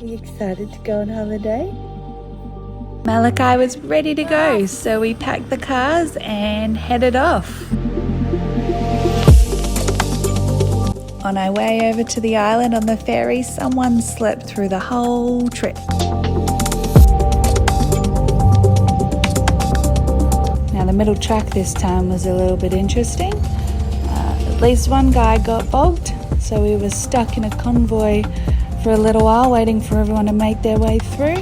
Are you excited to go on holiday? Malakai was ready to go, so we packed the cars and headed off. On our way over to the island on the ferry, someone slept through the whole trip. Now the middle track this time was a little bit interesting. At least one guy got bogged, so we were stuck in a convoy for a little while waiting for everyone to make their way through.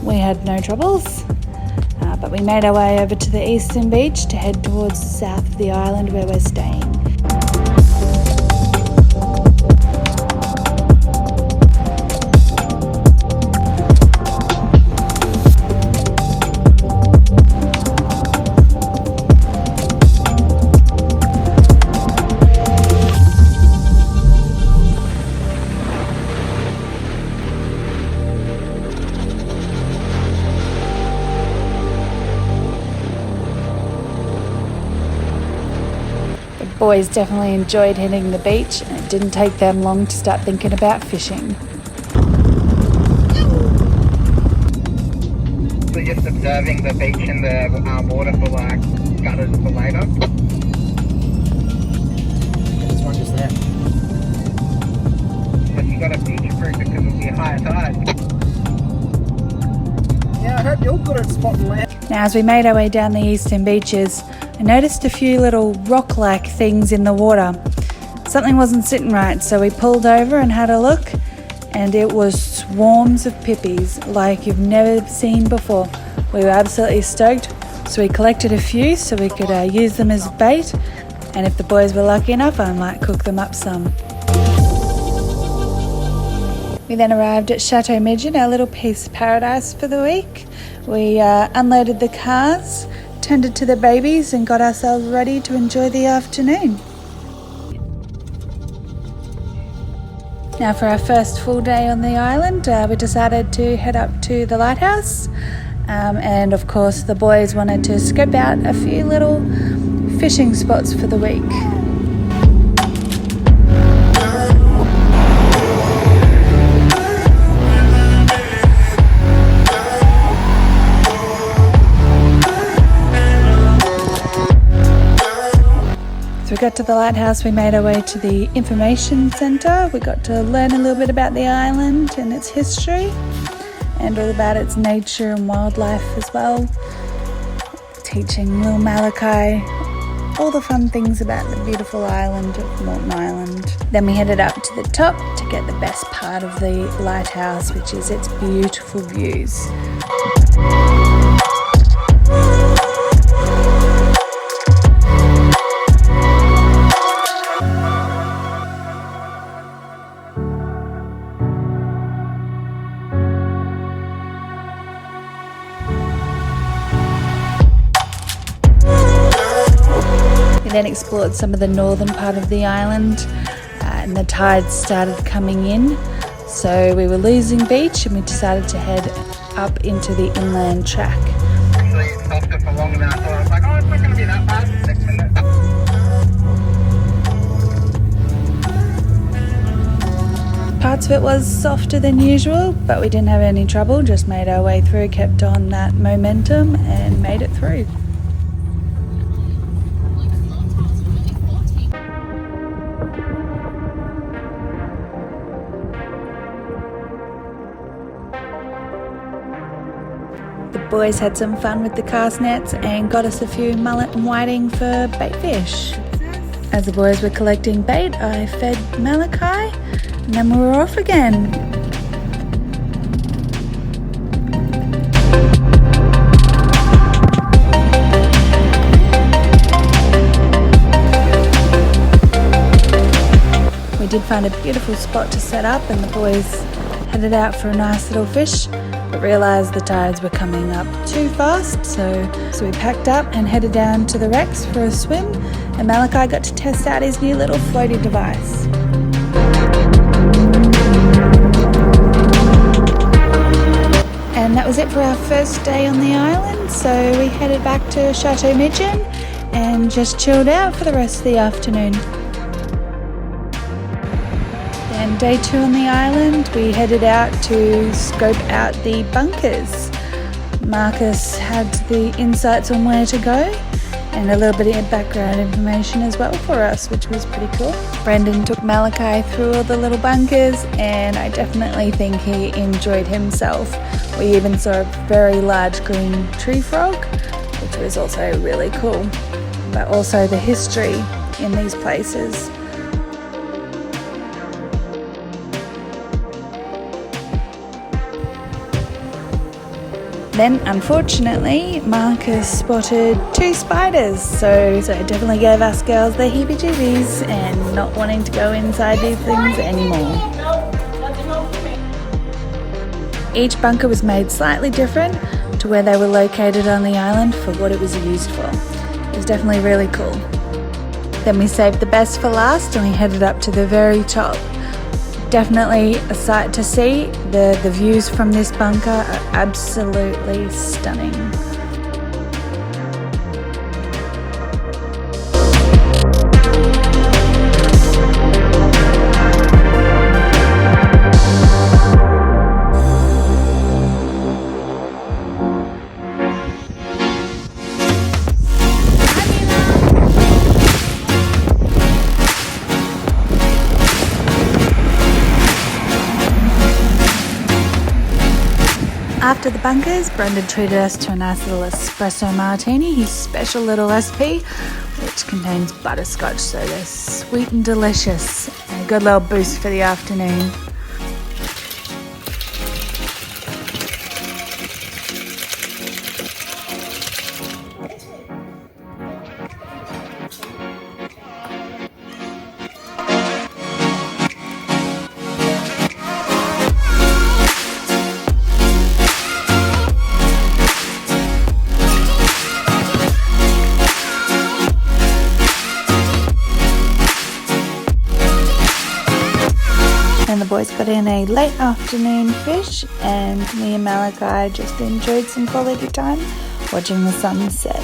We had no troubles, but we made our way over to the eastern beach to head towards the south of the island where we're staying. Boys definitely enjoyed hitting the beach, and it didn't take them long to start thinking about fishing. So just observing the beach and the water for like gutters for later. This one just there. But you got to future-proof it because it'll be a higher tide. Yeah, I hope you're good at spotting land. Now as we made our way down the eastern beaches, I noticed a few little rock-like things in the water. Something wasn't sitting right, so we pulled over and had a look, and it was swarms of pippies like you've never seen before. We were absolutely stoked, so we collected a few so we could use them as bait, and if the boys were lucky enough, I might cook them up some. We then arrived at Chateau Midgeon, our little piece of paradise for the week. We unloaded the cars, tended to the babies and got ourselves ready to enjoy the afternoon. Now for our first full day on the island, we decided to head up to the lighthouse, and of course the boys wanted to scope out a few little fishing spots for the week. So we got to the lighthouse, we made our way to the information centre. We got to learn a little bit about the island and its history and all about its nature and wildlife as well. Teaching little Malakai all the fun things about the beautiful island of Moreton Island. Then we headed up to the top to get the best part of the lighthouse, which is its beautiful views. We then explored some of the northern part of the island, and the tides started coming in, so we were losing beach and we decided to head up into the inland track. Actually, it stopped it for long enough, so I was like, oh, it's not going to be that bad. 6 minutes. Parts of it was softer than usual, but we didn't have any trouble, just made our way through, kept on that momentum and made it through. The boys had some fun with the cast nets and got us a few mullet and whiting for bait fish. As the boys were collecting bait, I fed Malakai and then we were off again. We did find a beautiful spot to set up and the boys headed out for a nice little fish, but realised the tides were coming up too fast, so we packed up and headed down to the wrecks for a swim, and Malakai got to test out his new little floaty device. And that was it for our first day on the island, so we headed back to Chateau Midgeon and just chilled out for the rest of the afternoon. Then And day 2 on the island, we headed out to scope out the bunkers. Marcus had the insights on where to go and a little bit of background information as well for us, which was pretty cool. Brendan took Malakai through all the little bunkers, and I definitely think he enjoyed himself. We even saw a very large green tree frog, which was also really cool, but also the history in these places. Then, unfortunately, Marcus spotted 2 spiders, so it definitely gave us girls the heebie-jeebies and not wanting to go inside these things anymore. Each bunker was made slightly different to where they were located on the island for what it was used for. It was definitely really cool. Then we saved the best for last and we headed up to the very top. Definitely a sight to see. The views from this bunker are absolutely stunning. After the bunkers, Brendan treated us to a nice little espresso martini, his special little recipe, which contains butterscotch, so they're sweet and delicious. And a good little boost for the afternoon. And the boys got in a late afternoon fish, and me and Malakai just enjoyed some quality time watching the sunset.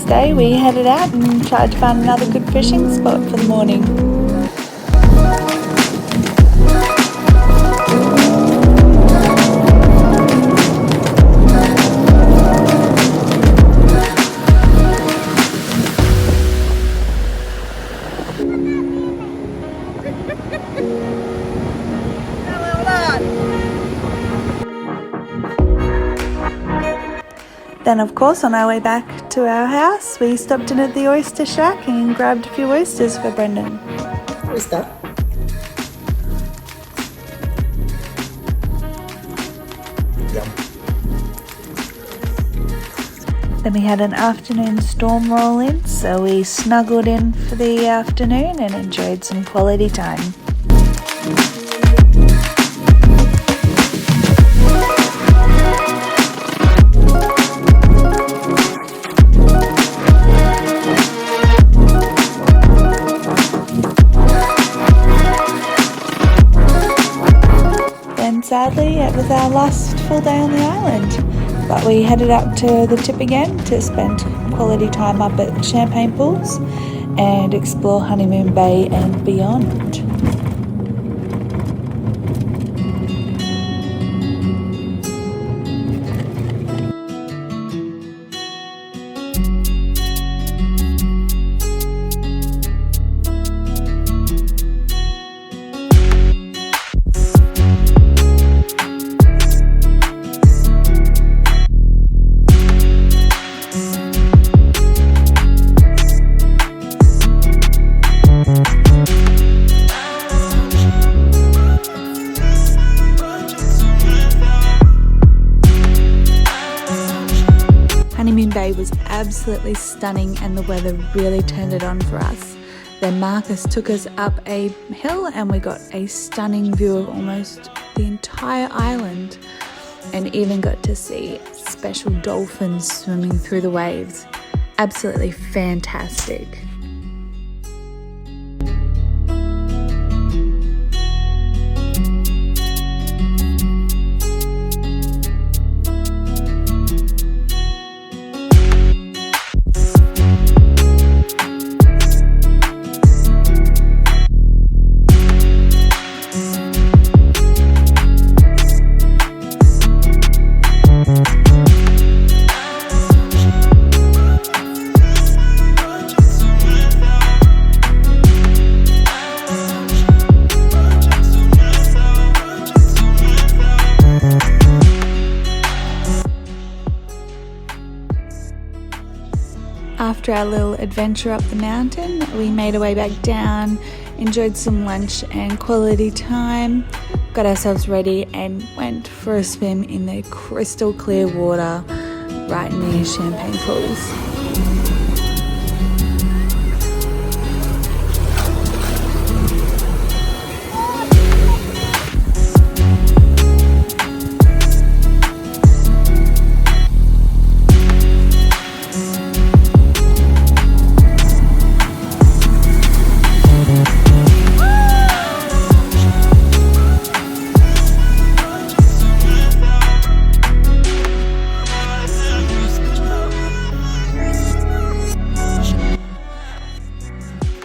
Day we headed out and tried to find another good fishing spot for the morning. Then, of course, on our way back to our house, we stopped in at the oyster shack and grabbed a few oysters for Brendan. Oyster? Yum. Then we had an afternoon storm roll in, so we snuggled in for the afternoon and enjoyed some quality time. Sadly, it was our last full day on the island, but we headed up to the tip again to spend quality time up at Champagne Pools and explore Honeymoon Bay and beyond. day was absolutely stunning and the weather really turned it on for us. Then Marcus took us up a hill and we got a stunning view of almost the entire island and even got to see special dolphins swimming through the waves. Absolutely fantastic. After our little adventure up the mountain, we made our way back down, enjoyed some lunch and quality time, got ourselves ready and went for a swim in the crystal clear water right near Champagne Falls.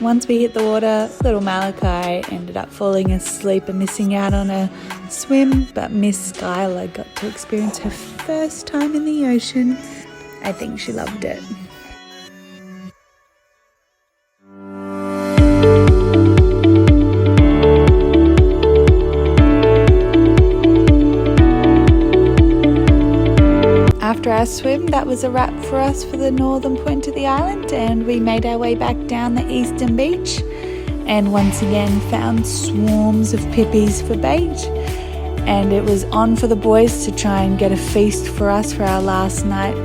Once we hit the water, little Malakai ended up falling asleep and missing out on a swim, but Miss Skylar got to experience her first time in the ocean. I think she loved it. After our swim, that was a wrap for us for the northern point of the island, and we made our way back down the eastern beach and once again found swarms of pippies for bait, and it was on for the boys to try and get a feast for us for our last night.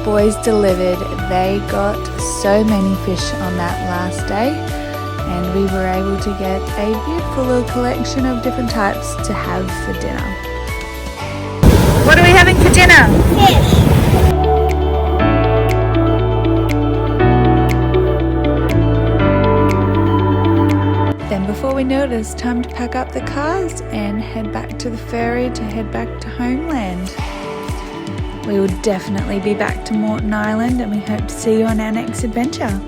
Boys delivered. They got so many fish on that last day, and we were able to get a beautiful little collection of different types to have for dinner. What are we having for dinner? Fish. Then before we knew it, it's time to pack up the cars and head back to the ferry to head back to homeland. We will definitely be back to Moreton Island, and we hope to see you on our next adventure.